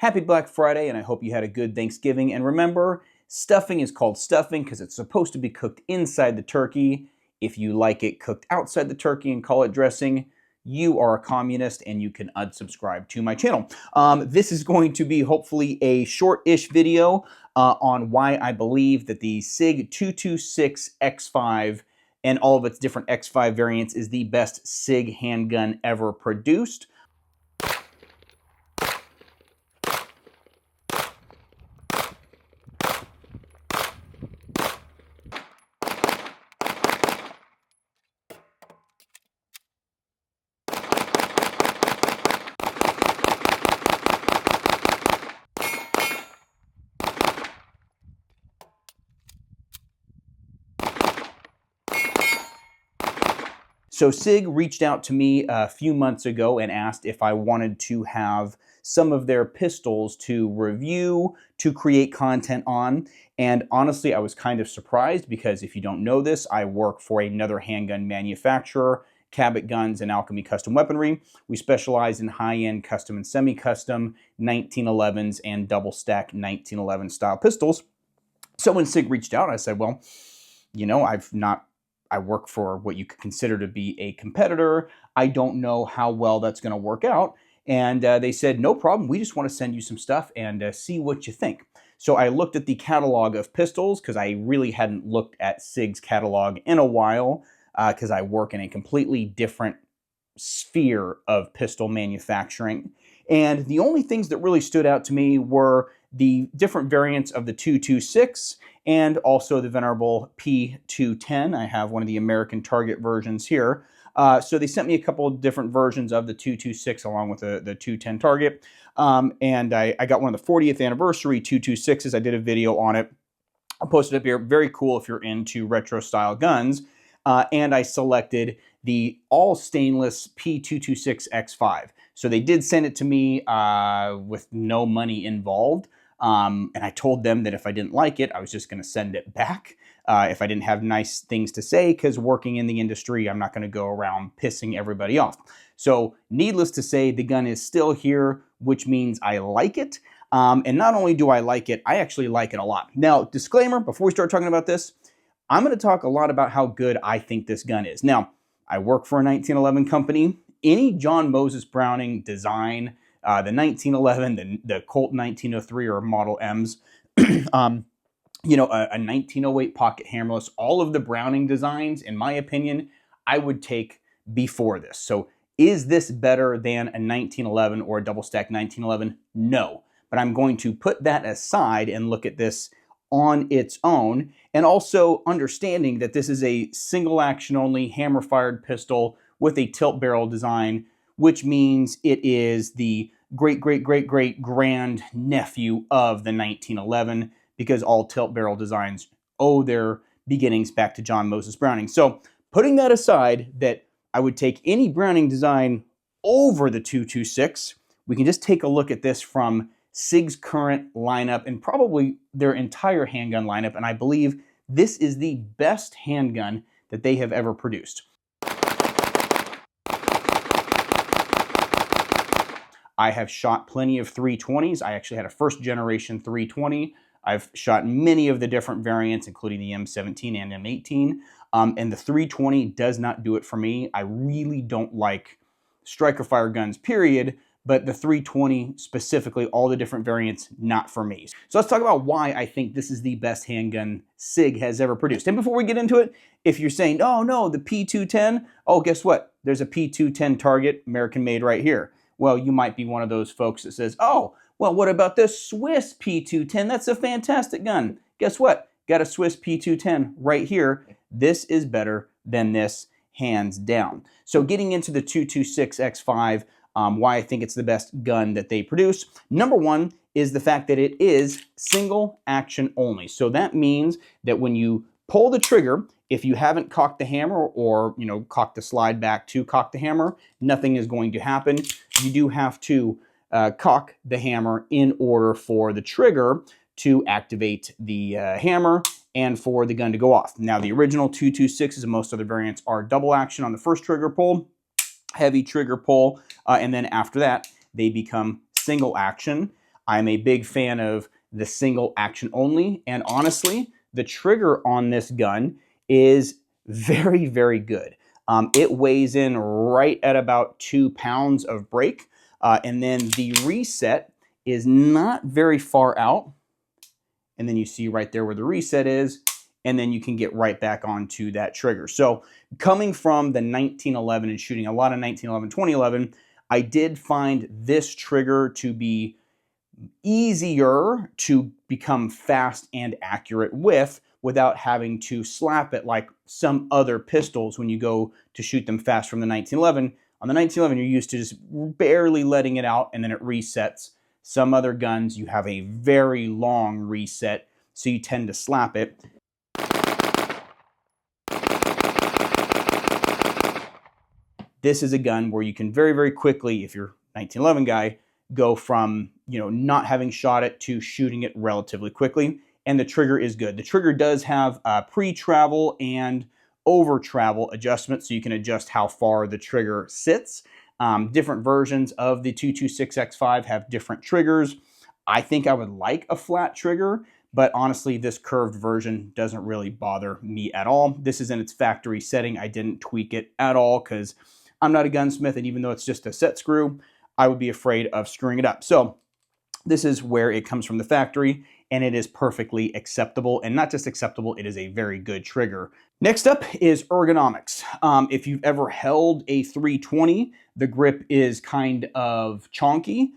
Happy Black Friday, and I hope you had a good Thanksgiving. And remember, stuffing is called stuffing because it's supposed to be cooked inside the turkey. If you like it cooked outside the turkey and call it dressing, you are a communist and you can unsubscribe to my channel. This is going to be hopefully a short-ish video on why I believe that the SIG 226X5 and all of its different X5 variants is the best SIG handgun ever produced. So SIG reached out to me a few months ago and asked if I wanted to have some of their pistols to review, to create content on. And honestly, I was kind of surprised because if you don't know this, I work for another handgun manufacturer, Cabot Guns and Alchemy Custom Weaponry. We specialize in high-end custom and semi-custom 1911s and double-stack 1911 style pistols. So when SIG reached out, I said, well, you know, I work for what you could consider to be a competitor. I don't know how well that's going to work out. And they said, no problem. We just want to send you some stuff and see what you think. So I looked at the catalog of pistols because I really hadn't looked at SIG's catalog in a while because I work in a completely different sphere of pistol manufacturing. And the only things that really stood out to me were the different variants of the 226 and also the venerable P210. I have one of the American Target versions here. So they sent me a couple of different versions of the 226 along with the 210 Target. And I got one of the 40th anniversary 226s. I did a video on it. I'll post it up here. Very cool if you're into retro style guns. And I selected the all stainless P226X5. So they did send it to me with no money involved. And I told them that if I didn't like it, I was just going to send it back if I didn't have nice things to say, because working in the industry, I'm not going to go around pissing everybody off. So needless to say, the gun is still here, which means I like it. And not only do I like it, I actually like it a lot. Now, disclaimer, before we start talking about this, I'm going to talk a lot about how good I think this gun is. Now, I work for a 1911 company. Any John Moses Browning design, the 1911, the Colt 1903 or Model M's, you know, a 1908 pocket hammerless, all of the Browning designs, in my opinion, I would take before this. So is this better than a 1911 or a double stack 1911? No, but I'm going to put that aside and look at this on its own, and also understanding that this is a single action only hammer fired pistol with a tilt barrel design, which means it is the great grand nephew of the 1911, because all tilt barrel designs owe their beginnings back to John Moses Browning. So putting that aside, that I would take any Browning design over the 226, we can just take a look at this from SIG's current lineup and probably their entire handgun lineup, and I believe this is the best handgun that they have ever produced. I have shot plenty of 320s. I actually had a first generation 320. I've shot many of the different variants, including the M17 and M18, and the 320 does not do it for me. I really don't like striker fire guns, period, but the 320 specifically, all the different variants, not for me. So let's talk about why I think this is the best handgun SIG has ever produced. And before we get into it, if you're saying, oh no, the P210, oh, guess what? There's a P210 Target, American made right here. Well, you might be one of those folks that says, oh, well, what about the Swiss P210? That's a fantastic gun. Guess what? Got a Swiss P210 right here. This is better than this, hands down. So getting into the 226X5, why I think it's the best gun that they produce. Number one is the fact that it is single action only. So that means that when you pull the trigger, if you haven't cocked the hammer or, you know, cocked the slide back to cock the hammer, nothing is going to happen. You do have to cock the hammer in order for the trigger to activate the hammer and for the gun to go off. Now, the original 226s and most other variants are double action on the first trigger pull, heavy trigger pull, and then after that, they become single action. I'm a big fan of the single action only, and honestly, the trigger on this gun is very, very good. It weighs in right at about 2 pounds of break, and then the reset is not very far out, and then you see right there where the reset is, and then you can get right back onto that trigger. So coming from the 1911 and shooting a lot of 1911, 2011, I did find this trigger to be easier to become fast and accurate with without having to slap it like some other pistols when you go to shoot them fast from the 1911. On the 1911, you're used to just barely letting it out and then it resets. Some other guns, you have a very long reset, so you tend to slap it. This is a gun where you can very, very quickly, if you're a 1911 guy, go from not having shot it to shooting it relatively quickly, and the trigger is good. The trigger does have pre-travel and over-travel adjustments, so you can adjust how far the trigger sits. Different versions of the 226X5 have different triggers. I think I would like a flat trigger, but honestly, this curved version doesn't really bother me at all. This is in its factory setting. I didn't tweak it at all because I'm not a gunsmith, and even though it's just a set screw, I would be afraid of screwing it up. So this is where it comes from the factory, and it is perfectly acceptable, and not just acceptable, it is a very good trigger. Next up is ergonomics. If you've ever held a 320, the grip is kind of chonky.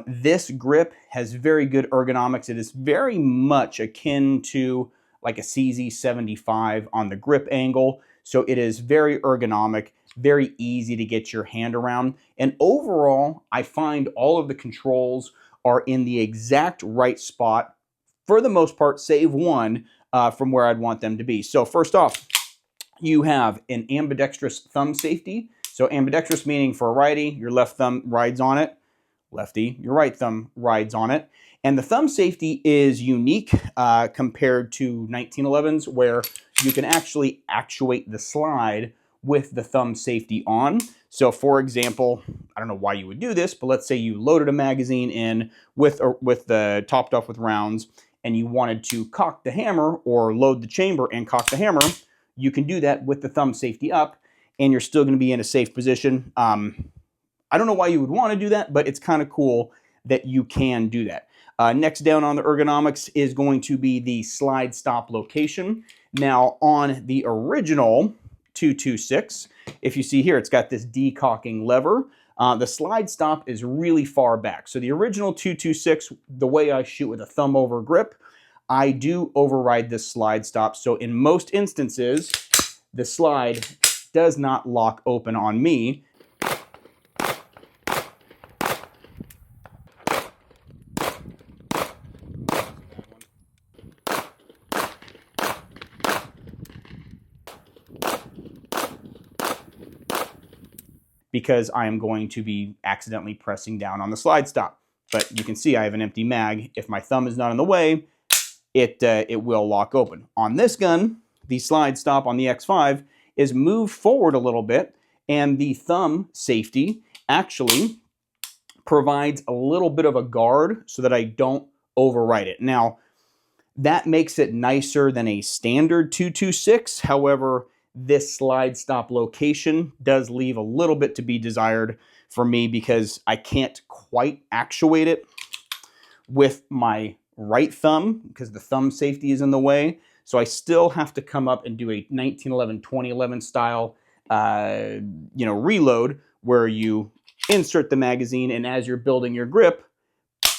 This grip has very good ergonomics. It is very much akin to like a CZ75 on the grip angle. So it is very ergonomic, very easy to get your hand around. And overall, I find all of the controls are in the exact right spot for the most part, save one from where I'd want them to be. So first off, you have an ambidextrous thumb safety. So ambidextrous meaning for a righty, your left thumb rides on it. Lefty, your right thumb rides on it. And the thumb safety is unique compared to 1911s, where you can actually actuate the slide with the thumb safety on. So for example, I don't know why you would do this, but let's say you loaded a magazine in with the topped off with rounds, and you wanted to cock the hammer or load the chamber and cock the hammer. You can do that with the thumb safety up, and you're still going to be in a safe position. I don't know why you would want to do that, but it's kind of cool that you can do that. Next down on the ergonomics is going to be the slide stop location. Now on the original 226, if you see here, it's got this decocking lever. The slide stop is really far back. So the original 226, the way I shoot with a thumb over grip, I do override this slide stop. So in most instances, the slide does not lock open on me. Because I am going to be accidentally pressing down on the slide stop. But you can see I have an empty mag. If my thumb is not in the way, it will lock open. On this gun, the slide stop on the X5 is moved forward a little bit, and the thumb safety actually provides a little bit of a guard so that I don't overwrite it. Now, that makes it nicer than a standard 226. However, this slide stop location does leave a little bit to be desired for me because I can't quite actuate it with my right thumb because the thumb safety is in the way. So I still have to come up and do a 1911, 2011 style, reload where you insert the magazine, and as you're building your grip,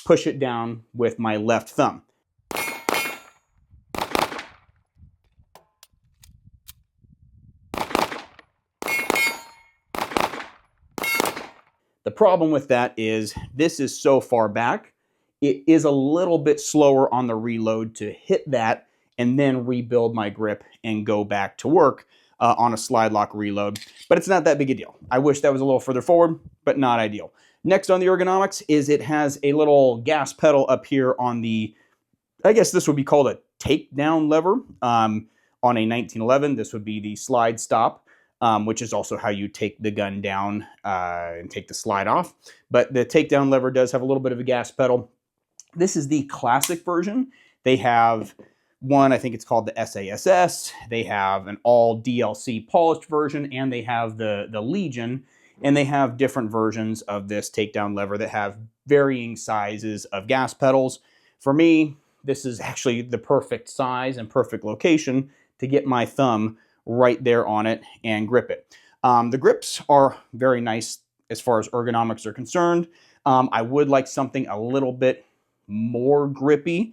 push it down with my left thumb. The problem with that is this is so far back, it is a little bit slower on the reload to hit that and then rebuild my grip and go back to work on a slide lock reload. But it's not that big a deal. I wish that was a little further forward, but not ideal. Next on the ergonomics is it has a little gas pedal up here on the, I guess this would be called a takedown lever. On a 1911, this would be the slide stop. Which is also how you take the gun down and take the slide off. But the takedown lever does have a little bit of a gas pedal. This is the classic version. They have one, I think it's called the SASS. They have an all DLC polished version, and they have the Legion, and they have different versions of this takedown lever that have varying sizes of gas pedals. For me, this is actually the perfect size and perfect location to get my thumb right there on it and grip it. The grips are very nice as far as ergonomics are concerned. I would like something a little bit more grippy.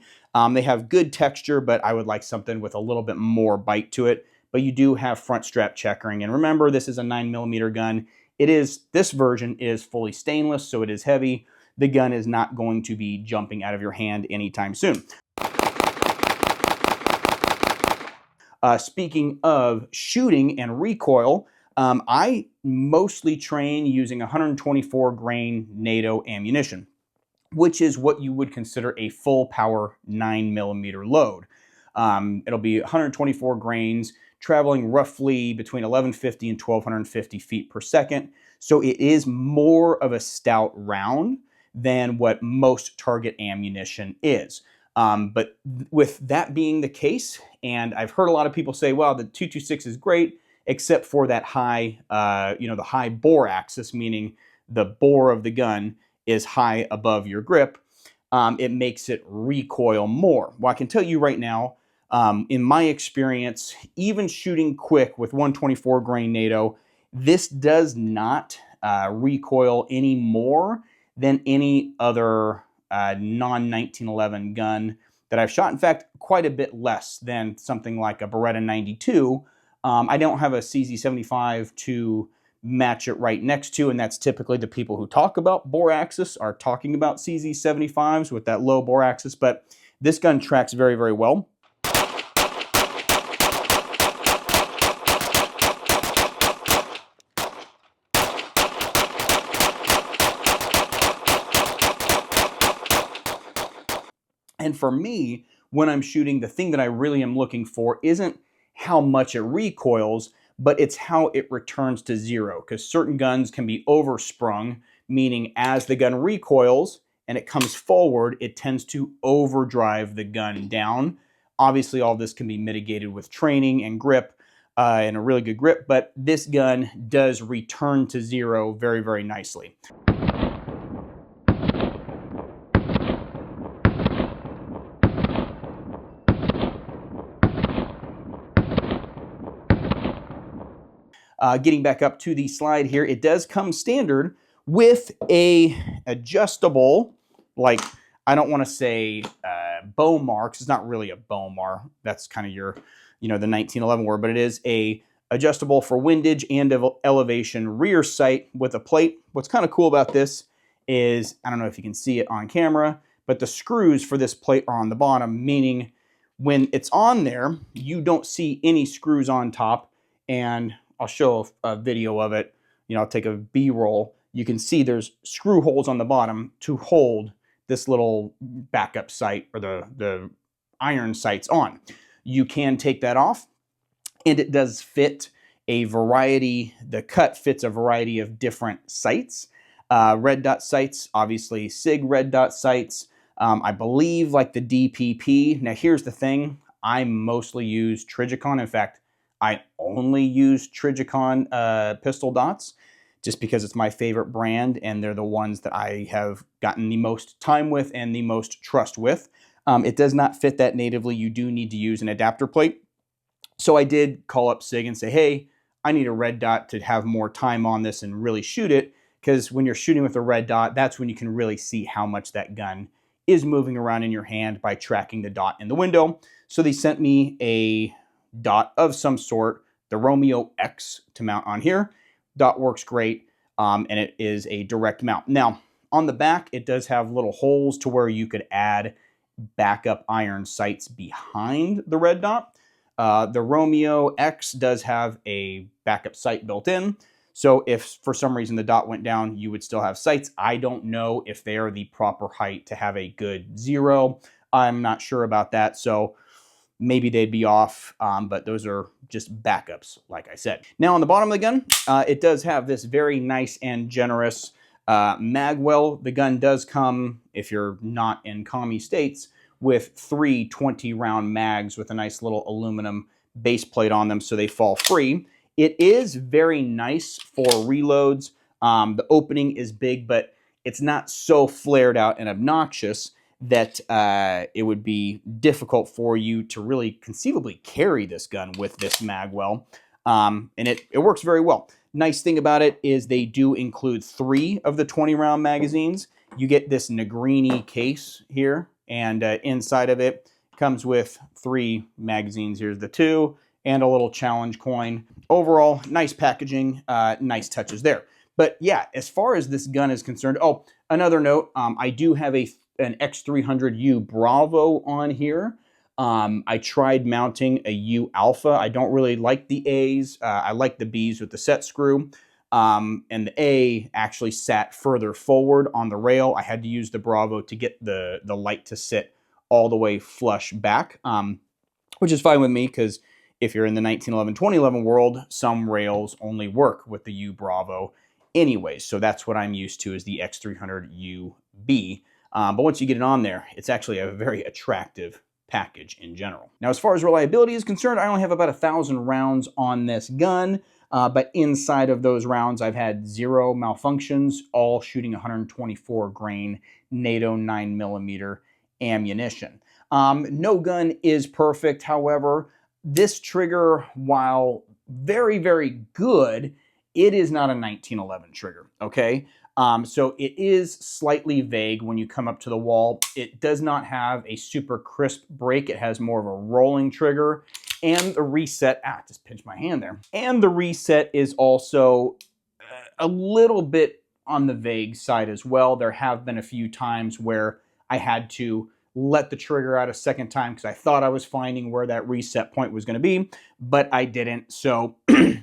They have good texture, but I would like something with a little bit more bite to it. But you do have front strap checkering. And remember, this is a 9mm gun. This version is fully stainless, so it is heavy. The gun is not going to be jumping out of your hand anytime soon. Speaking of shooting and recoil, I mostly train using 124 grain NATO ammunition, which is what you would consider a full power 9mm load. It'll be 124 grains, traveling roughly between 1150 and 1250 feet per second. So it is more of a stout round than what most target ammunition is. But with that being the case, and I've heard a lot of people say, well, the 226 is great, except for that high, the high bore axis, meaning the bore of the gun is high above your grip. It makes it recoil more. Well, I can tell you right now, in my experience, even shooting quick with 124 grain NATO, this does not recoil any more than any other non-1911 gun that I've shot. In fact, quite a bit less than something like a Beretta 92. I don't have a CZ75 to match it right next to, and that's typically the people who talk about bore axis are talking about CZ75s with that low bore axis, but this gun tracks very, very well. And for me, when I'm shooting, the thing that I really am looking for isn't how much it recoils, but it's how it returns to zero, because certain guns can be oversprung, meaning as the gun recoils and it comes forward, it tends to overdrive the gun down. Obviously, all this can be mitigated with training and grip and a really good grip, but this gun does return to zero very, very nicely. Getting back up to the slide here, it does come standard with a adjustable, like, I don't want to say Bowmar, because it's not really a Bowmar. That's kind of your, the 1911 word, but it is a adjustable for windage and elevation rear sight with a plate. What's kind of cool about this is, I don't know if you can see it on camera, but the screws for this plate are on the bottom, meaning when it's on there, you don't see any screws on top. And I'll show a video of it. I'll take a B-roll. You can see there's screw holes on the bottom to hold this little backup sight or the iron sights on. You can take that off, and it does fit a variety. The cut fits a variety of different sights. Red dot sights, obviously SIG red dot sights. I believe like the DPP. Now here's the thing. I mostly use Trijicon. In fact, I only use Trijicon pistol dots just because it's my favorite brand and they're the ones that I have gotten the most time with and the most trust with. It does not fit that natively. You do need to use an adapter plate. So I did call up SIG and say, hey, I need a red dot to have more time on this and really shoot it, because when you're shooting with a red dot, that's when you can really see how much that gun is moving around in your hand by tracking the dot in the window. So they sent me a dot of some sort, the Romeo X, to mount on here. Dot works great, and it is a direct mount. Now, on the back, it does have little holes to where you could add backup iron sights behind the red dot. The Romeo X does have a backup sight built in, so if for some reason the dot went down, you would still have sights. I don't know if they are the proper height to have a good zero. I'm not sure about that, so maybe they'd be off, but those are just backups, like I said. Now on the bottom of the gun, it does have this very nice and generous Magwell, the gun does come, if you're not in commie states, with 3 20-round mags with a nice little aluminum base plate on them so they fall free. It is very nice for reloads. The opening is big, but it's not so flared out and obnoxious that it would be difficult for you to really conceivably carry this gun with this magwell. And it works very well. Nice thing about it is they do include 3 of the 20-round magazines. You get this Negrini case here, and inside of it comes with 3 magazines. Here's the 2 and a little challenge coin. Overall, nice packaging, nice touches there. But yeah, as far as this gun is concerned, oh, another note, I do have an X300U Bravo on here. I tried mounting a U Alpha. I don't really like the A's. I like the B's with the set screw. And the A actually sat further forward on the rail. I had to use the Bravo to get the light to sit all the way flush back, which is fine with me because if you're in the 1911-2011 world, some rails only work with the U Bravo anyway. So that's what I'm used to is the X300UB. But once you get it on there, it's actually a very attractive package in general. Now, as far as reliability is concerned, I only have about 1,000 rounds on this gun, but inside of those rounds, I've had 0 malfunctions, all shooting 124 grain NATO 9mm ammunition. No gun is perfect. However, this trigger, while very, very good, it is not a 1911 trigger, okay? So it is slightly vague when you come up to the wall. It does not have a super crisp break. It has more of a rolling trigger. And the reset, just pinched my hand there. And the reset is also a little bit on the vague side as well. There have been a few times where I had to let the trigger out a second time because I thought I was finding where that reset point was going to be, but I didn't. So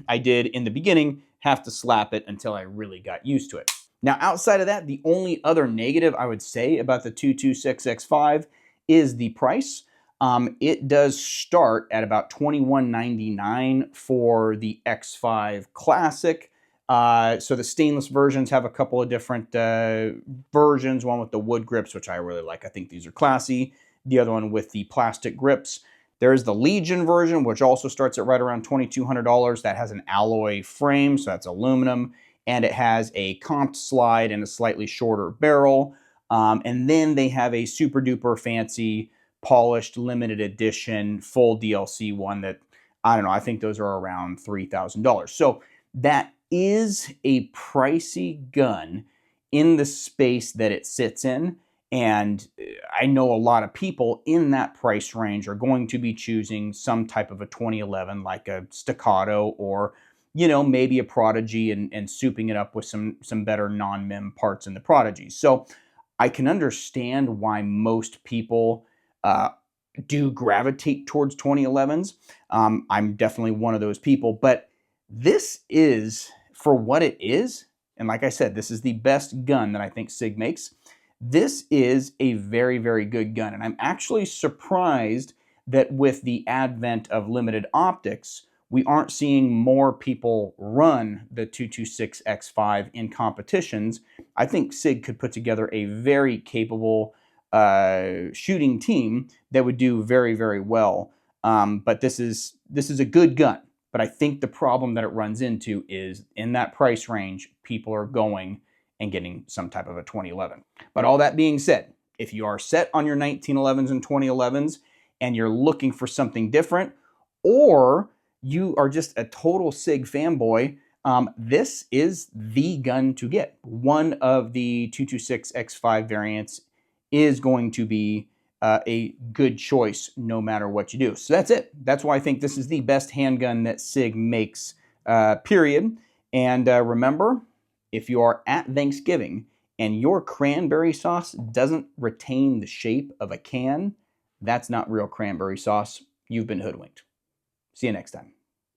I did in the beginning have to slap it until I really got used to it. Now, outside of that, the only other negative I would say about the 226X5 is the price. It does start at about $21.99 for the X5 Classic. So the stainless versions have a couple of different versions, one with the wood grips, which I really like. I think these are classy. The other one with the plastic grips. There's the Legion version, which also starts at right around $2,200. That has an alloy frame, so that's aluminum. And it has a comped slide and a slightly shorter barrel. And then they have a super duper fancy, polished, limited edition, full DLC one that, I don't know, I think those are around $3,000. So that is a pricey gun in the space that it sits in. And I know a lot of people in that price range are going to be choosing some type of a 2011, like a Staccato or maybe a Prodigy and souping it up with some better non-MIM parts in the Prodigy. So I can understand why most people do gravitate towards 2011s. I'm definitely one of those people, but this is, for what it is, and like I said, this is the best gun that I think SIG makes. This is a very, very good gun, and I'm actually surprised that with the advent of limited optics, we aren't seeing more people run the 226X5 in competitions. I think SIG could put together a very capable shooting team that would do very, very well. But this is a good gun. But I think the problem that it runs into is in that price range, people are going and getting some type of a 2011. But all that being said, if you are set on your 1911s and 2011s and you're looking for something different, or you are just a total SIG fanboy, this is the gun to get. One of the 226X5 variants is going to be a good choice no matter what you do. So that's it. That's why I think this is the best handgun that SIG makes, period. And remember, if you are at Thanksgiving and your cranberry sauce doesn't retain the shape of a can, that's not real cranberry sauce. You've been hoodwinked. See you next time.